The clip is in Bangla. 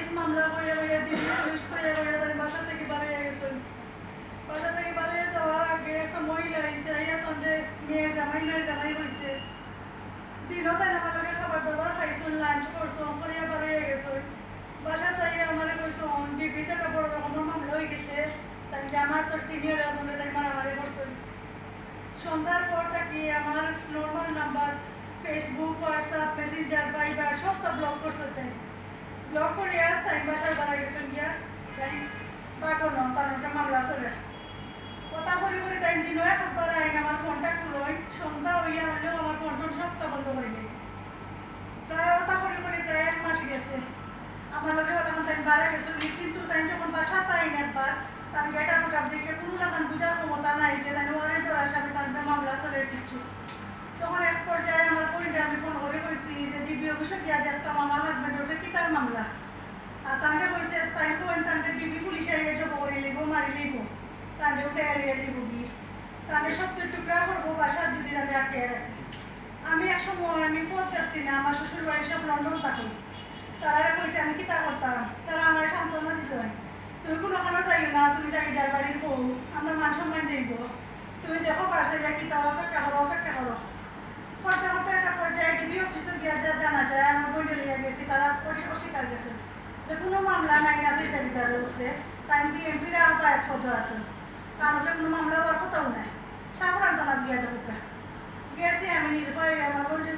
পুলিশ মামলা করে ডিবি পুলিশ করে তার বাসা থেকে বাড়িয়ে গেছেন। বাসা থেকে বাড়িয়ে যাওয়ার আগে একটা মহিলা আইসে আইয়া তাদের মেয়ের জামাই হয়েছে। দিনও তাই আমার লগে খাবার দাবার খাইছেন, লাঞ্চ করছেন, করিয়া বাড়িয়ে গেছেন। বাসা তাই আমার কইছেন ডিবিতে একটা বড় রকমের মামলা হয়ে গেছে, তাই আমার তোর সিনিয়র আসলে তাই মারামারি করছেন। সন্ধ্যার পর থাকি আমার normal number Facebook, WhatsApp, Messenger, Viber সবটা ব্লক করছে। তাই ব্লক করিয়া তাই বাসার বাড়া গেছেন গিয়া তাই বাঁকনো তার একটা মামলা চলে। কথা করি তাই দিনও একবার আইন আমার ফোনটা খুলোই, সন্ধ্যা হইয়া হলেও আমার ফোন সবটা বন্ধ করে দেয়। প্রায় কথা করি প্রায় 1 মাস গেছে। আমার লোকে বললাম তাই বাড়া গেছিল, কিন্তু তাই যখন বাসা তাই একবার তার গেটা টোটার দিকে কোনো লাগান বুঝার ক্ষমতা নাই যে তাই ওয়ারেন্টের আসামে তার মামলা চলে কিচ্ছু। তখন এক পর্যায়ে আমার পয়েন্টে আমি ফোন করে কইছি যে ডিবি অফিসে গিয়া দেখতাম আমার হাজব্যান্ডের কি তার মামলা। আর তাকে কইছে তাই পয়েন্ট তাকে ডিবি পুলিশে এসে জব করে লিব মারি লিব, তাকে উঠে এড়িয়ে যাইব গিয়ে তাকে 70 টুকরা করবো বাসার যদি তাকে আটকে রাখে। আমি এক সময় আমি ফোন করছি না, আমার শ্বশুর বাড়ির সব লন্ডন থাকি। তারা কইছে আমি কিতা করতাম, তারা আমার সান্ত্বনা দিছে তুমি কোনো ওখানে যাইও না, তুমি জাগিদার বাড়ির বউ, আমরা মান সম্মান যাইব, তুমি দেখো পারছে যে কিতা অপেক্ষা করো করতে করতে একটা পর্যায়ে ডিবি অফিসে গিয়া যা জানা যায় আমার বইটা লিয়ে গেছি, তারা অস্বীকার গেছে যে কোনো মামলা নাই না জাগিদারের উপরে, তাই বিএমপির আহ্বায়ক পদ আছে, তার উপরে কোনো মামলা হওয়ার কথাও নাই। সাধারণ তারা গিয়া দেখো গেছি আমি নির্ভয় আমার বইটা